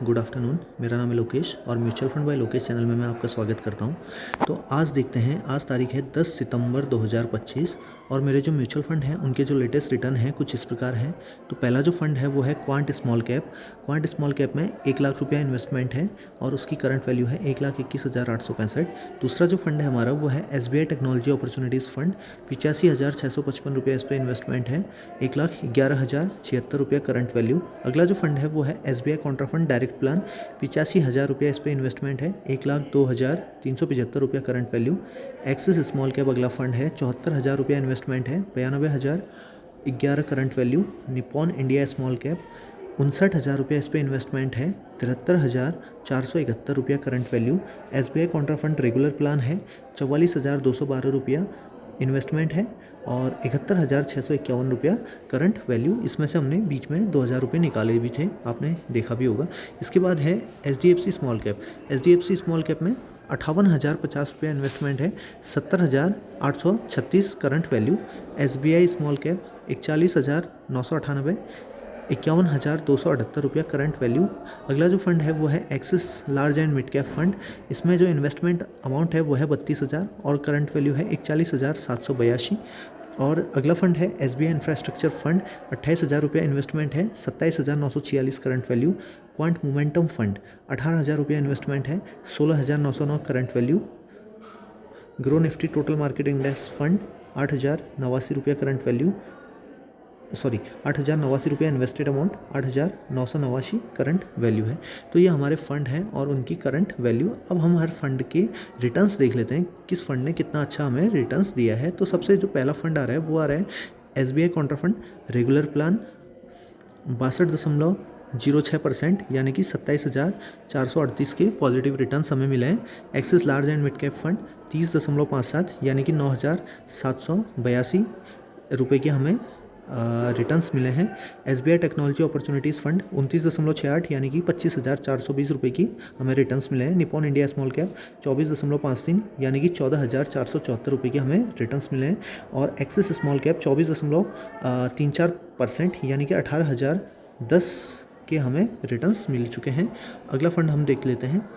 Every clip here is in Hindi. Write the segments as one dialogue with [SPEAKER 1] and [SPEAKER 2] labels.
[SPEAKER 1] Good afternoon. मेरा नाम है लोकेश और mutual fund by Lokesh channel में मैं आपका स्वागत करता हूं। तो आज देखते हैं, आज तारीख है 10 सितंबर 2025 और मेरे जो म्यूचुअल फंड हैं उनके जो लेटेस्ट रिटर्न हैं कुछ इस प्रकार हैं। तो पहला जो फंड है वो है quant small cap. Quant small cap में 1 लाख रुपया इन्वेस्टमेंट है और उसकी करंट वैल्यू है 1,21,865। दूसरा जो फंड है हमारा वो है SBI टेक्नोलॉजी अपॉर्चुनिटीज़ फंड। 85,655 रुपये इस पर इन्वेस्टमेंट है। 1,11,076 रुपये करंट वैल्यू। अगला जो फंड है वो है SBI Contra fund direct plan. 85,000 रुपये इस पर इन्वेस्टमेंट है। 1,02,375 रुपये current value. Axis small cap अगला फंड है। 74,000 रुपये इन्वेस्टमेंट है। 92,011 current value. Nippon India small cap 59,000 रुपये इस पर इन्वेस्टमेंट है। 73,471 रुपया current value. SBI Contra fund regular plan है। 44,212 रुपया इन्वेस्टमेंट है और 71,651 रुपया करंट वैल्यू। इसमें से हमने बीच में 2,000 रुपये निकाले भी थे, आपने देखा भी होगा। इसके बाद है HDFC small cap. HDFC small cap में 58,050 रुपया इन्वेस्टमेंट है। 70,836 current value. SBI small cap 41,998, 51,278 रुपया करंट वैल्यू। अगला जो फंड है वो है axis large and mid cap fund. इसमें जो इन्वेस्टमेंट अमाउंट है वो है 32,000 और करंट वैल्यू है 41,782। और अगला फंड है SBI इंफ्रास्ट्रक्चर फंड। 28,000 रुपया इन्वेस्टमेंट है। 27,946 current value. Quant momentum fund 18,000 रुपया इन्वेस्टमेंट है। 16,909 current value. Grow Nifty total market index fund 8,089 रुपया करंट वैल्यू, 8,089 रुपया इन्वेस्टेड अमाउंट, 8,989 करंट वैल्यू है। तो ये हमारे फंड हैं और उनकी करंट वैल्यू। अब हम हर फंड के रिटर्न्स देख लेते हैं, किस फंड ने कितना अच्छा हमें रिटर्न्स दिया है। तो सबसे जो पहला फंड आ रहा है वो आ रहा है SBI Contra fund regular plan. 62.06% यानी कि 27,438 के पॉजिटिव रिटर्न्स हमें मिले हैं। Axis large and mid cap fund 30.57 यानी कि 9,782 रुपये के हमें रिटर्न्स मिले हैं। SBI टेक्नोलॉजी अपॉर्चुनिटीज़ फंड 29.68 यानी कि 25,420 रुपये की हमें रिटर्न्स मिले हैं। निपॉन इंडिया स्मॉल कैप 24.53 यानी कि 14,474 रुपये के हमें रिटर्न्स मिले हैं। और एक्सिस स्मॉल कैप 24.34% यानी कि 18,010 के हमें रिटर्न्स मिल चुके हैं। अगला फंड हम देख लेते हैं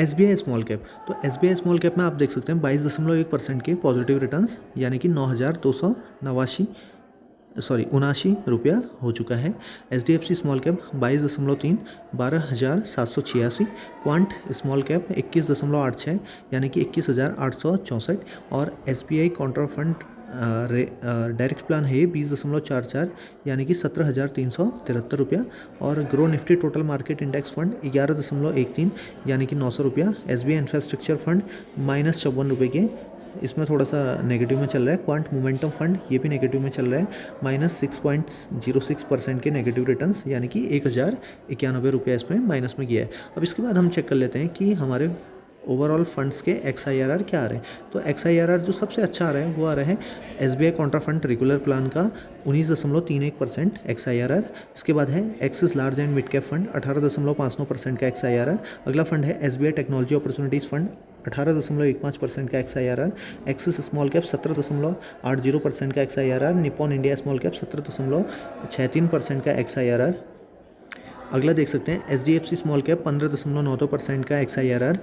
[SPEAKER 1] SBI स्मॉल कैप। तो SBI स्मॉल कैप में आप देख सकते हैं 22.1% के पॉजिटिव रिटर्न्स यानी कि 9,279 रुपया हो चुका है। SDFC small cap 22.3, 12,786। Quant small cap 21.86 यानी कि 21,864। और SBI Contra fund direct plan है 20.44 यानी कि 17,373 रुपया। और grow Nifty total market index fund 11.13 यानी कि 900 रुपया। SBI इंफ्रास्ट्रक्चर फंड -54 रुपये के, इसमें थोड़ा सा नेगेटिव में चल रहा है। क्वांट मोमेंटम फंड ये भी नेगेटिव में चल रहा है, -6.06% के नेगेटिव रिटर्न्स यानी कि 1,091 रुपया इसमें माइनस में गया है। अब इसके बाद हम चेक कर लेते हैं कि हमारे ओवरऑल फंड्स के XIRR क्या आ रहे हैं। तो XIRR जो सबसे अच्छा आ रहा है वो आ रहा है SBI Contra fund regular plan का 19.31% XIRR। इसके बाद है axis large and mid cap fund 18.59% का XIRR। अगला फंड है SBI टेक्नोलॉजी अपॉर्चुनिटीज़ फंड 18.15% का XIRR। एक्सिस स्मॉल कैप 17.80% का XIRR। Nippon India small cap 17.63% का XIRR। अगला देख सकते हैं SDFC स्मॉल कैप 15.92% का XIRR।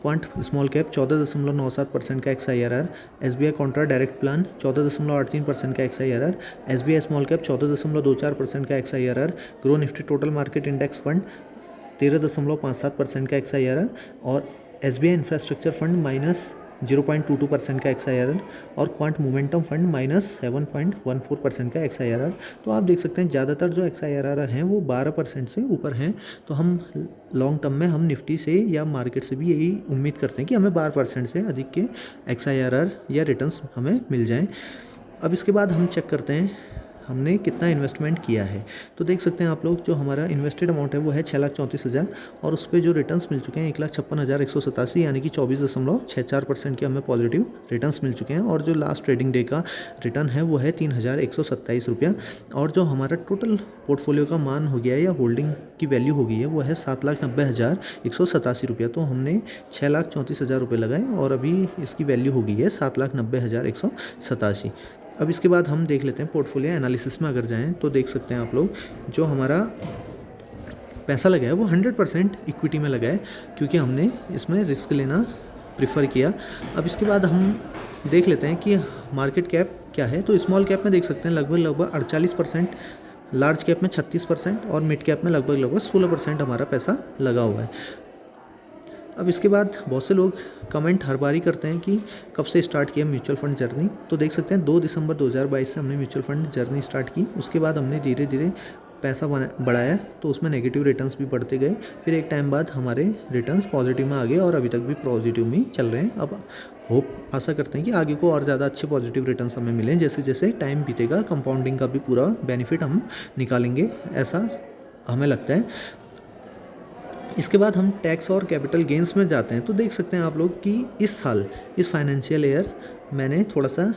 [SPEAKER 1] क्वांट स्मॉल कैप 14.97% का XIRR। SBI Contra direct plan 14.83% का XIRR। SBI स्मॉल कैप 14.24% का XIRR। Grow Nifty total market index fund 13.57% का XIRR। और SBI इंफ्रास्ट्रक्चर फंड -0.22% का XIRR। और क्वांट मोमेंटम फंड -7.14% का XIRR। तो आप देख सकते हैं ज़्यादातर जो XIRR हैं वो 12% से ऊपर हैं। तो हम लॉन्ग टर्म में हम निफ्टी से या मार्केट से भी यही उम्मीद करते हैं कि हमें 12% से अधिक के XIRR या रिटर्न्स हमें मिल जाएं। अब इसके बाद हम चेक करते हैं हमने कितना इन्वेस्टमेंट किया है। तो देख सकते हैं आप लोग, जो हमारा इन्वेस्टेड अमाउंट है वो है 6,34,000 और उस पर जो रिटर्न्स मिल चुके हैं 1,56,187 यानी कि 24.64% के हमें पॉजिटिव रिटर्न्स मिल चुके हैं। और जो लास्ट ट्रेडिंग डे का रिटर्न है वो है 3,127 रुपया। और जो हमारा टोटल पोर्टफोलियो का मान हो गया या होल्डिंग की वैल्यू हो गई है वो है 7,90,187 रुपया। तो हमने 6,34,000 रुपये लगाए और अभी इसकी वैल्यू हो गई है 7,90,187। अब इसके बाद हम देख लेते हैं पोर्टफोलियो एनालिसिस में अगर जाएं तो देख सकते हैं आप लोग, जो हमारा पैसा लगा है वो 100% इक्विटी में लगा है, क्योंकि हमने इसमें रिस्क लेना प्रेफर किया। अब इसके बाद हम देख लेते हैं कि मार्केट कैप क्या है। तो स्मॉल कैप में देख सकते हैं लगभग 48%, लार्ज कैप में 36% और मिड कैप में लगभग 16% हमारा पैसा लगा हुआ है। अब इसके बाद बहुत से लोग कमेंट हर बार ही करते हैं कि कब से स्टार्ट किया म्यूचुअल फंड जर्नी। तो देख सकते हैं 2 दिसंबर 2022 से हमने म्यूचुअल फंड जर्नी स्टार्ट की। उसके बाद हमने धीरे धीरे पैसा बढ़ाया, तो उसमें नेगेटिव रिटर्न्स भी बढ़ते गए। फिर एक टाइम बाद हमारे रिटर्न्स पॉजिटिव में आ गए और अभी तक भी पॉजिटिव में चल रहे हैं। अब आशा करते हैं कि आगे को और ज़्यादा अच्छे पॉजिटिव रिटर्न्स हमें मिलें। जैसे जैसे टाइम बीतेगा कंपाउंडिंग का भी पूरा बेनिफिट हम निकालेंगे, ऐसा हमें लगता है। इसके बाद हम टैक्स और कैपिटल गेंस में जाते हैं। तो देख सकते हैं आप लोग कि इस साल, इस फाइनेंशियल ईयर मैंने थोड़ा सा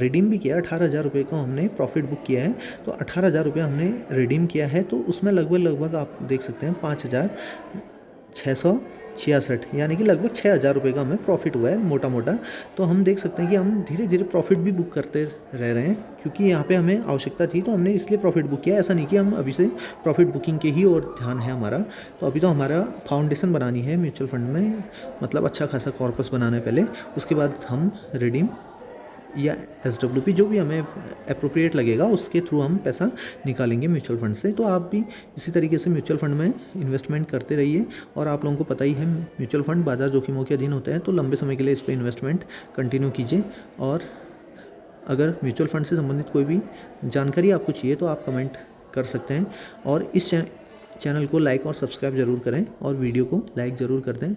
[SPEAKER 1] रिडीम भी किया। 18,000 रुपये का हमने प्रॉफिट बुक किया है। तो 18,000 रुपये हमने रिडीम किया है, तो उसमें लगभग आप देख सकते हैं 5,666, यानी कि लगभग 6,000 रुपये का हमें प्रॉफिट हुआ है मोटा मोटा। तो हम देख सकते हैं कि हम धीरे धीरे प्रॉफिट भी बुक करते रह रहे हैं, क्योंकि यहाँ पे हमें आवश्यकता थी तो हमने इसलिए प्रॉफिट बुक किया। ऐसा नहीं कि हम अभी से प्रॉफिट बुकिंग के ही और ध्यान है हमारा। तो अभी तो हमारा फाउंडेशन बनानी है म्यूचुअल फंड में, मतलब अच्छा खासा कॉर्पस बनाना है पहले, उसके बाद हम रिडीम या SWP जो भी हमें अप्रोप्रिएट लगेगा उसके थ्रू हम पैसा निकालेंगे म्यूचुअल फंड से। तो आप भी इसी तरीके से म्यूचुअल फंड में इन्वेस्टमेंट करते रहिए। और आप लोगों को पता ही है म्यूचुअल फंड बाजार जोखिमों के अधीन होते हैं, तो लंबे समय के लिए इस पर इन्वेस्टमेंट कंटिन्यू कीजिए। और अगर म्यूचुअल फंड से संबंधित कोई भी जानकारी आपको चाहिए तो आप कमेंट कर सकते हैं। और इस चैनल को लाइक और सब्सक्राइब ज़रूर करें और वीडियो को लाइक ज़रूर कर दें।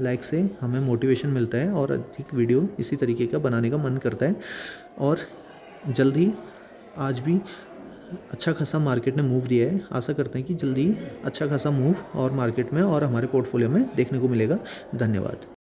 [SPEAKER 1] लाइक से हमें मोटिवेशन मिलता है और अधिक वीडियो इसी तरीके का बनाने का मन करता है। और जल्द ही, आज भी अच्छा खासा मार्केट ने मूव दिया है, आशा करते हैं कि जल्दी अच्छा खासा मूव और मार्केट में और हमारे पोर्टफोलियो में देखने को मिलेगा। धन्यवाद।